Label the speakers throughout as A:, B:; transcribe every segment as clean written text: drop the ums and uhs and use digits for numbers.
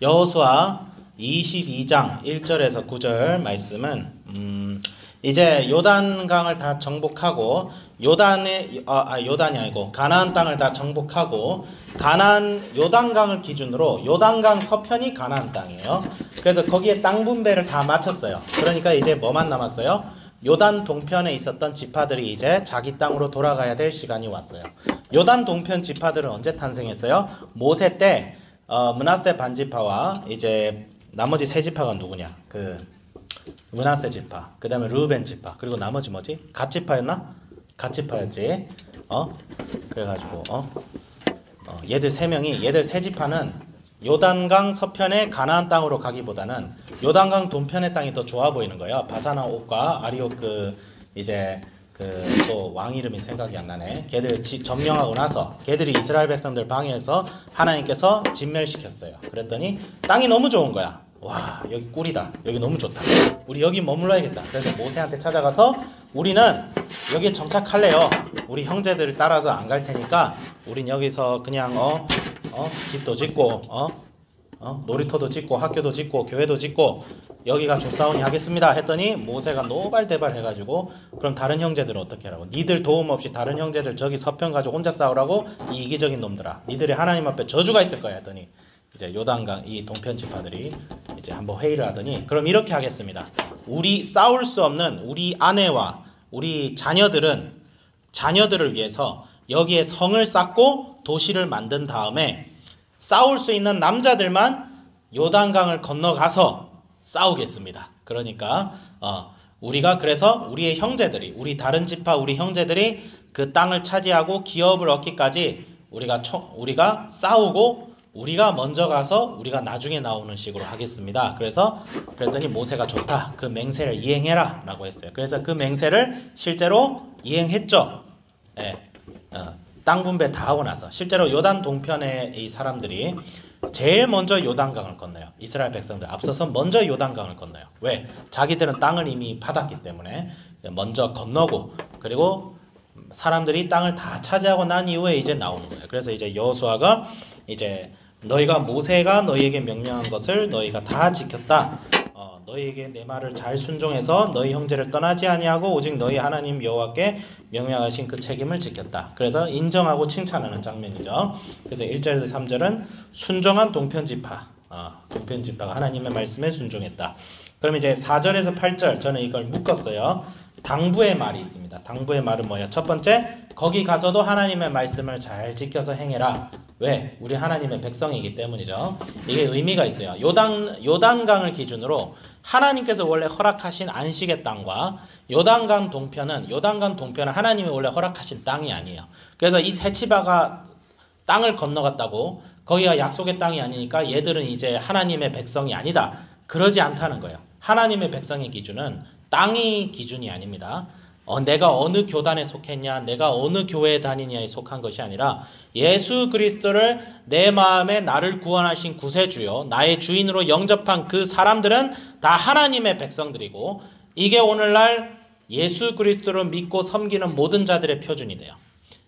A: 여호수아 22장 1절에서 9절 말씀은 이제 요단강을 다 정복하고 요단이 아니고 가나안 땅을 다 정복하고 요단강을 기준으로 요단강 서편이 가나안 땅이에요. 그래서 거기에 땅 분배를 다 마쳤어요. 그러니까 이제 뭐만 남았어요? 요단 동편에 있었던 지파들이 이제 자기 땅으로 돌아가야 될 시간이 왔어요. 요단 동편 지파들은 언제 탄생했어요? 모세 때 므낫세 반지파와 이제 나머지 세 지파가 누구냐? 므낫세 지파, 그 다음에 르우벤 지파, 그리고 나머지 뭐지? 갓 지파였나? 갓 지파였지. 그래가지고 얘들 세 지파는 요단강 서편의 가나안 땅으로 가기보다는 요단강 동편의 땅이 더 좋아 보이는 거예요. 바사나 옥과 아리옥 또 왕 이름이 생각이 안 나네. 걔들 점령하고 나서 걔들이 이스라엘 백성들 방해해서 하나님께서 진멸시켰어요. 그랬더니 땅이 너무 좋은 거야. 와, 여기 꿀이다. 여기 너무 좋다. 우리 여기 머물러야겠다. 그래서 모세한테 찾아가서 우리는 여기에 정착할래요. 우리 형제들을 따라서 안 갈 테니까 우린 여기서 그냥 집도 짓고 놀이터도 짓고 학교도 짓고 교회도 짓고 여기가 좋사오니 하겠습니다 했더니 모세가 노발대발 해가지고 그럼 다른 형제들은 어떻게 하라고? 니들 도움 없이 다른 형제들 저기 서편 가지고 혼자 싸우라고? 이 이기적인 놈들아, 니들이 하나님 앞에 저주가 있을 거야 했더니 이제 요단강 이 동편 지파들이 이제 한번 회의를 하더니 그럼 이렇게 하겠습니다. 우리 싸울 수 없는 우리 아내와 우리 자녀들을 위해서 여기에 성을 쌓고 도시를 만든 다음에 싸울 수 있는 남자들만 요단강을 건너가서 싸우겠습니다. 그러니까 그래서 우리의 형제들이 우리 다른 지파 우리 형제들이 그 땅을 차지하고 기업을 얻기까지 우리가 싸우고 우리가 먼저 가서 우리가 나중에 나오는 식으로 하겠습니다. 그랬더니 모세가 좋다. 그 맹세를 이행해라 라고 했어요. 그래서 그 맹세를 실제로 이행했죠. 예. 땅 분배 다 하고 나서 실제로 요단 동편의 이 사람들이 제일 먼저 요단강을 건너요. 이스라엘 백성들 앞서서 먼저 요단강을 건너요. 왜? 자기들은 땅을 이미 받았기 때문에 먼저 건너고 그리고 사람들이 땅을 다 차지하고 난 이후에 이제 나오는 거예요. 그래서 이제 여호수아가 이제 모세가 너희에게 명령한 것을 너희가 다 지켰다. 너희에게 내 말을 잘 순종해서 너희 형제를 떠나지 아니하고 오직 너희 하나님 여호와께 명령하신 그 책임을 지켰다. 그래서 인정하고 칭찬하는 장면이죠. 그래서 1절에서 3절은 순종한 동편지파가 하나님의 말씀에 순종했다. 그럼 이제 4절에서 8절 저는 이걸 묶었어요. 당부의 말이 있습니다. 당부의 말은 뭐예요? 첫 번째, 거기 가서도 하나님의 말씀을 잘 지켜서 행해라. 왜? 우리 하나님의 백성이기 때문이죠. 이게 의미가 있어요. 요단강을 기준으로 하나님께서 원래 허락하신 안식의 땅과 요단강 동편은 하나님이 원래 허락하신 땅이 아니에요. 그래서 이 세 지파가 땅을 건너갔다고 거기가 약속의 땅이 아니니까 얘들은 이제 하나님의 백성이 아니다. 그러지 않다는 거예요. 하나님의 백성의 기준은 땅이 기준이 아닙니다. 내가 어느 교단에 속했냐, 내가 어느 교회에 다니냐에 속한 것이 아니라 예수 그리스도를 내 마음에 나를 구원하신 구세주요, 나의 주인으로 영접한 그 사람들은 다 하나님의 백성들이고 이게 오늘날 예수 그리스도를 믿고 섬기는 모든 자들의 표준이 돼요.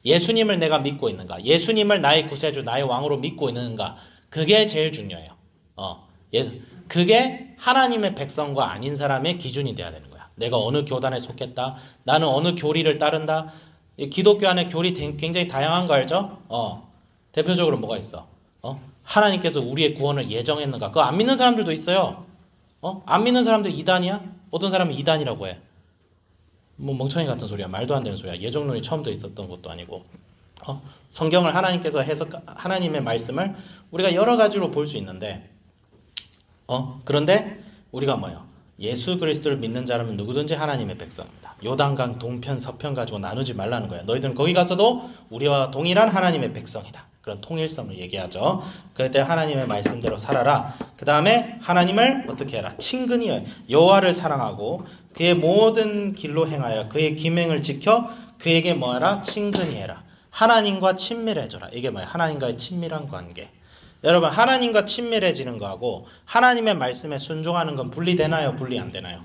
A: 예수님을 내가 믿고 있는가, 예수님을 나의 구세주, 나의 왕으로 믿고 있는가, 그게 제일 중요해요. 그게 하나님의 백성과 아닌 사람의 기준이 돼야 되는 거예요. 내가 어느 교단에 속했다. 나는 어느 교리를 따른다. 기독교 안에 교리 굉장히 다양한 거 알죠? 대표적으로 뭐가 있어? 하나님께서 우리의 구원을 예정했는가? 그거 안 믿는 사람들도 있어요. 안 믿는 사람들 이단이야? 어떤 사람은 이단이라고 해. 뭐 멍청이 같은 소리야. 말도 안 되는 소리야. 예정론이 처음부터 있었던 것도 아니고. 성경을 하나님께서 하나님의 말씀을 우리가 여러 가지로 볼 수 있는데 그런데 우리가 뭐예요? 예수 그리스도를 믿는 자라면 누구든지 하나님의 백성입니다. 요단강 동편 서편 가지고 나누지 말라는 거예요. 너희들은 거기 가서도 우리와 동일한 하나님의 백성이다. 그런 통일성을 얘기하죠. 그럴 때 하나님의 말씀대로 살아라. 그 다음에 하나님을 어떻게 해라? 친근히 여호와를 사랑하고 그의 모든 길로 행하여 그의 기명을 지켜 그에게 뭐하라? 친근히 해라. 하나님과 친밀해져라. 이게 뭐야? 하나님과의 친밀한 관계. 여러분, 하나님과 친밀해지는 거하고 하나님의 말씀에 순종하는 건 분리되나요? 분리 안 되나요?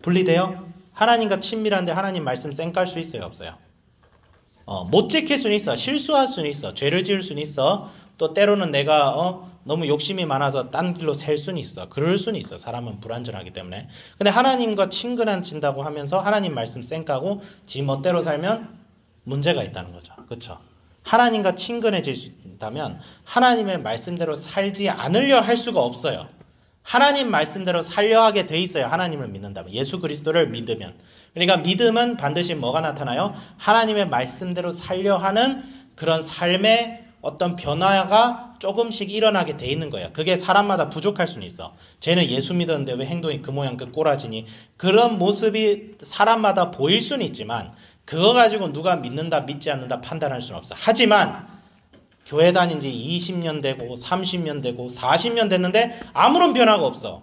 A: 분리돼요? 하나님과 친밀한데 하나님 말씀 쌩깔 수 있어요? 없어요? 못 지킬 수는 있어. 실수할 수는 있어. 죄를 지을 수는 있어. 또 때로는 내가 너무 욕심이 많아서 딴 길로 셀 수는 있어. 그럴 수는 있어. 사람은 불완전하기 때문에. 근데 하나님과 친근해진다고 하면서 하나님 말씀 쌩까고 지 멋대로 살면 문제가 있다는 거죠. 그렇죠? 하나님과 친근해질 수 있다면 하나님의 말씀대로 살지 않으려 할 수가 없어요. 하나님 말씀대로 살려 하게 돼 있어요. 하나님을 믿는다면. 예수 그리스도를 믿으면. 그러니까 믿음은 반드시 뭐가 나타나요? 하나님의 말씀대로 살려 하는 그런 삶의 어떤 변화가 조금씩 일어나게 돼 있는 거예요. 그게 사람마다 부족할 수는 있어. 쟤는 예수 믿었는데 왜 행동이 그 모양 그 꼬라지니? 그런 모습이 사람마다 보일 수는 있지만 그거 가지고 누가 믿는다 믿지 않는다 판단할 수는 없어. 하지만 교회 다닌 지 20년 되고 30년 되고 40년 됐는데 아무런 변화가 없어.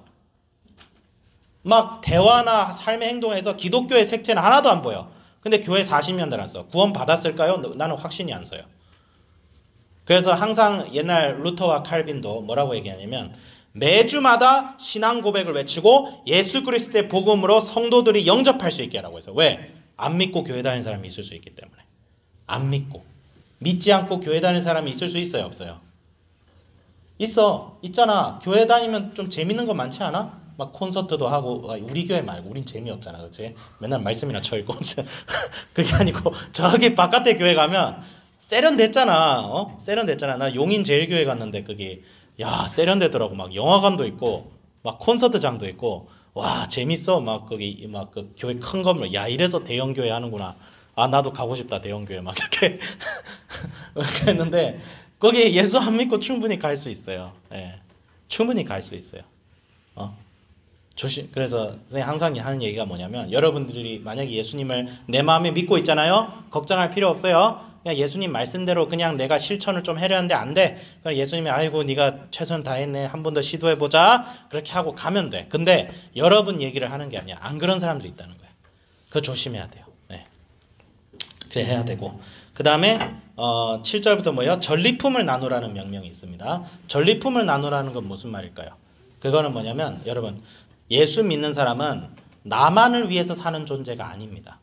A: 막 대화나 삶의 행동에서 기독교의 색채는 하나도 안 보여. 근데 교회 40년 다녔어. 구원 받았을까요? 나는 확신이 안 서요. 그래서 항상 옛날 루터와 칼빈도 뭐라고 얘기하냐면 매주마다 신앙 고백을 외치고 예수 그리스도의 복음으로 성도들이 영접할 수 있게 하라고 해서. 왜? 안 믿고 교회 다니는 사람이 있을 수 있기 때문에. 안 믿고. 믿지 않고 교회 다니는 사람이 있을 수 있어요? 없어요? 있어. 있잖아. 교회 다니면 좀 재밌는 거 많지 않아? 막 콘서트도 하고. 우리 교회 말고 우린 재미없잖아. 그렇지? 맨날 말씀이나 쳐있고. 그게 아니고 저기 바깥에 교회 가면 세련됐잖아. 세련됐잖아. 나 용인 제일교회 갔는데 그게 야 세련되더라고. 막 영화관도 있고 막 콘서트장도 있고. 와 재밌어. 막 거기 막 그 교회 큰 건물. 야 이래서 대형 교회 하는구나. 아 나도 가고 싶다 대형 교회 막 이렇게 했는데 거기 예수 안 믿고 충분히 갈 수 있어요. 예, 충분히 갈 수 있어요. 조심. 그래서 선생님 항상 하는 얘기가 뭐냐면 여러분들이 만약에 예수님을 내 마음에 믿고 있잖아요. 걱정할 필요 없어요. 그냥 예수님 말씀대로 그냥 내가 실천을 좀 하려는데 안 돼. 그럼 예수님이 아이고 네가 최선 다했네. 한 번 더 시도해보자. 그렇게 하고 가면 돼. 근데 여러분 얘기를 하는 게 아니야. 안 그런 사람들이 있다는 거예요. 그거 조심해야 돼요. 네. 그래 해야 되고. 그 다음에 7절부터 뭐예요? 전리품을 나누라는 명령이 있습니다. 전리품을 나누라는 건 무슨 말일까요? 그거는 뭐냐면 여러분 예수 믿는 사람은 나만을 위해서 사는 존재가 아닙니다.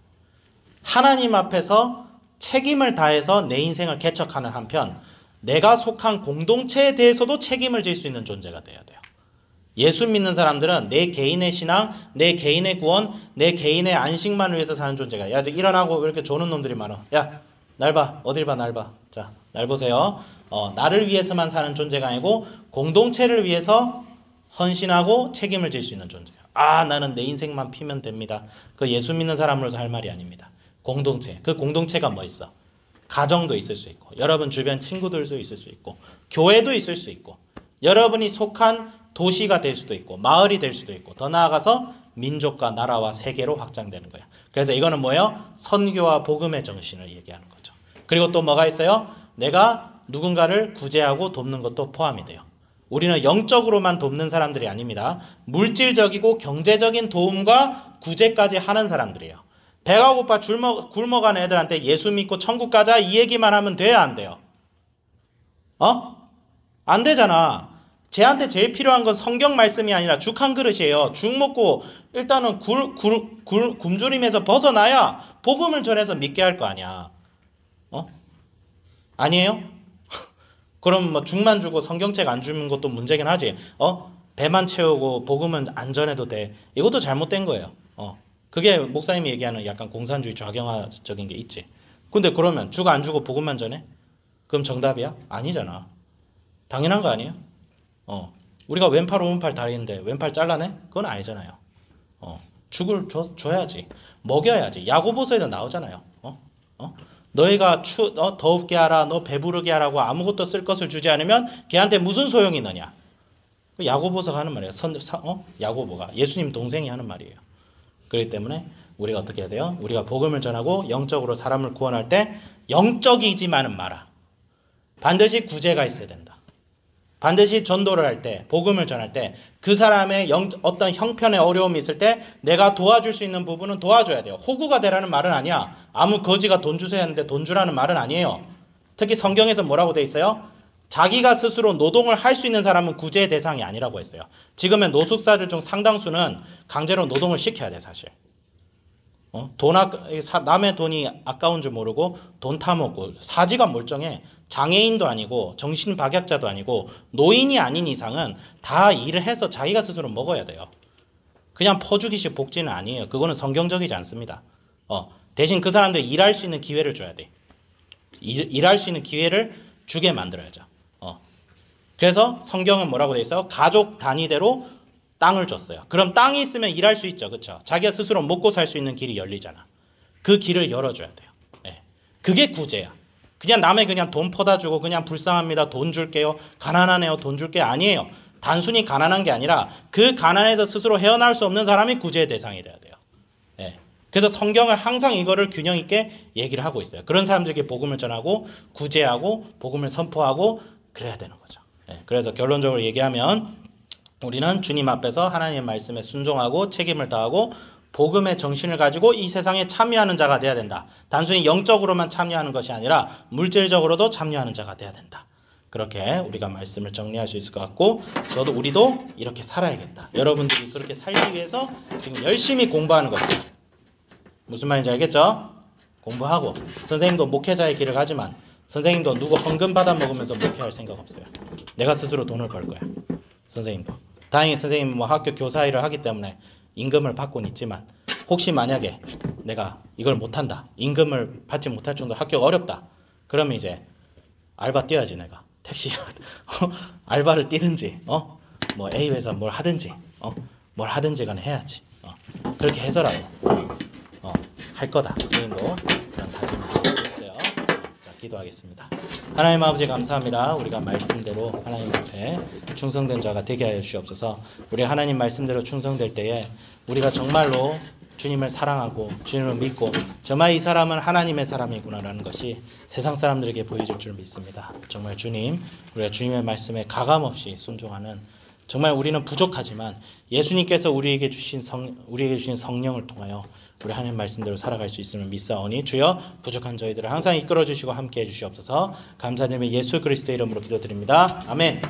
A: 하나님 앞에서 책임을 다해서 내 인생을 개척하는 한편 내가 속한 공동체에 대해서도 책임을 질 수 있는 존재가 돼야 돼요. 예수 믿는 사람들은 내 개인의 신앙, 내 개인의 구원, 내 개인의 안식만을 위해서 사는 존재가. 야, 일어나고 왜 이렇게 조는 놈들이 많아? 야, 날 봐. 어딜 봐, 날 봐. 자, 날 보세요. 나를 위해서만 사는 존재가 아니고 공동체를 위해서 헌신하고 책임을 질 수 있는 존재예요. 아, 나는 내 인생만 피면 됩니다. 그 예수 믿는 사람으로서 할 말이 아닙니다. 공동체. 그 공동체가 뭐 있어? 가정도 있을 수 있고, 여러분 주변 친구들도 있을 수 있고, 교회도 있을 수 있고, 여러분이 속한 도시가 될 수도 있고, 마을이 될 수도 있고, 더 나아가서 민족과 나라와 세계로 확장되는 거야. 그래서 이거는 뭐예요? 선교와 복음의 정신을 얘기하는 거죠. 그리고 또 뭐가 있어요? 내가 누군가를 구제하고 돕는 것도 포함이 돼요. 우리는 영적으로만 돕는 사람들이 아닙니다. 물질적이고 경제적인 도움과 구제까지 하는 사람들이에요. 배가 고파 굶어가는 애들한테 예수 믿고 천국 가자 이 얘기만 하면 돼야 안 돼요? 안 되잖아. 쟤한테 제일 필요한 건 성경 말씀이 아니라 죽 한 그릇이에요. 죽 먹고 일단은 굶주림에서 벗어나야 복음을 전해서 믿게 할 거 아니야. 아니에요? 그럼 뭐 죽만 주고 성경책 안 주는 것도 문제긴 하지. 배만 채우고 복음은 안 전해도 돼. 이것도 잘못된 거예요. 그게 목사님이 얘기하는 약간 공산주의 좌경화적인 게 있지. 근데 그러면 죽 안 주고 복음만 전해? 그럼 정답이야? 아니잖아. 당연한 거 아니에요? 우리가 왼팔 오른팔 다리인데 왼팔 잘라내? 그건 아니잖아요. 죽을 줘야지. 먹여야지. 야고보서에도 나오잖아요. 너희가 더웁게 하라, 너 배부르게 하라고 아무것도 쓸 것을 주지 않으면 걔한테 무슨 소용이 있느냐? 야고보서가 하는 말이에요. 야고보가 예수님 동생이 하는 말이에요. 그렇기 때문에 우리가 어떻게 해야 돼요? 우리가 복음을 전하고 영적으로 사람을 구원할 때 영적이지만은 마라. 반드시 구제가 있어야 된다. 반드시 전도를 할 때, 복음을 전할 때 그 사람의 어떤 형편의 어려움이 있을 때 내가 도와줄 수 있는 부분은 도와줘야 돼요. 호구가 되라는 말은 아니야. 아무 거지가 돈 주세요 하는데 돈 주라는 말은 아니에요. 특히 성경에서 뭐라고 돼 있어요? 자기가 스스로 노동을 할 수 있는 사람은 구제의 대상이 아니라고 했어요. 지금의 노숙자들 중 상당수는 강제로 노동을 시켜야 돼 사실. 남의 돈이 아까운 줄 모르고 돈 타먹고 사지가 멀쩡해. 장애인도 아니고 정신박약자도 아니고 노인이 아닌 이상은 다 일을 해서 자기가 스스로 먹어야 돼요. 그냥 퍼주기식 복지는 아니에요. 그거는 성경적이지 않습니다. 대신 그 사람들 일할 수 있는 기회를 줘야 돼. 일할 수 있는 기회를 주게 만들어야죠. 그래서 성경은 뭐라고 돼 있어요? 가족 단위대로 땅을 줬어요. 그럼 땅이 있으면 일할 수 있죠. 그렇죠? 자기가 스스로 먹고 살 수 있는 길이 열리잖아. 그 길을 열어줘야 돼요. 예. 그게 구제야. 그냥 남의 그냥 돈 퍼다 주고 그냥 불쌍합니다. 돈 줄게요. 가난하네요. 돈 줄게요. 아니에요. 단순히 가난한 게 아니라 그 가난에서 스스로 헤어나올 수 없는 사람이 구제의 대상이 돼야 돼요. 예. 그래서 성경을 항상 이거를 균형 있게 얘기를 하고 있어요. 그런 사람들에게 복음을 전하고 구제하고 복음을 선포하고 그래야 되는 거죠. 예. 그래서 결론적으로 얘기하면 우리는 주님 앞에서 하나님의 말씀에 순종하고 책임을 다하고 복음의 정신을 가지고 이 세상에 참여하는 자가 돼야 된다. 단순히 영적으로만 참여하는 것이 아니라 물질적으로도 참여하는 자가 돼야 된다. 그렇게 우리가 말씀을 정리할 수 있을 것 같고 우리도 이렇게 살아야겠다. 여러분들이 그렇게 살기 위해서 지금 열심히 공부하는 거죠. 무슨 말인지 알겠죠? 공부하고 선생님도 목회자의 길을 가지만 선생님도 누구 헌금 받아 먹으면서 목회할 생각 없어요. 내가 스스로 돈을 벌 거야. 선생님도. 다행히 선생님 학교 교사 일을 하기 때문에 임금을 받고는 있지만 혹시 만약에 내가 이걸 못한다. 임금을 받지 못할 정도로 학교가 어렵다. 그러면 이제 알바 뛰어야지 내가. 택시 알바를 뛰든지 뭐 A 회사 뭘 하든지 뭘 하든지 간에 해야지. 그렇게 해서라도 할 거다. 선생님도 그런 다짐을 하고 있어요. 자, 기도하겠습니다. 하나님 아버지 감사합니다. 우리가 말씀대로 하나님 앞에 충성된 자가 되게 하여 주시옵소서. 우리 하나님 말씀대로 충성될 때에 우리가 정말로 주님을 사랑하고 주님을 믿고 정말 이 사람은 하나님의 사람이구나라는 것이 세상 사람들에게 보여질 줄 믿습니다. 정말 주님, 우리가 주님의 말씀에 가감없이 순종하는 정말 우리는 부족하지만 예수님께서 우리에게 주신 성령을 통하여 우리 하나님 말씀대로 살아갈 수 있음을 믿사오니 주여 부족한 저희들을 항상 이끌어 주시고 함께 해 주시옵소서. 감사드리며 예수 그리스도의 이름으로 기도드립니다. 아멘.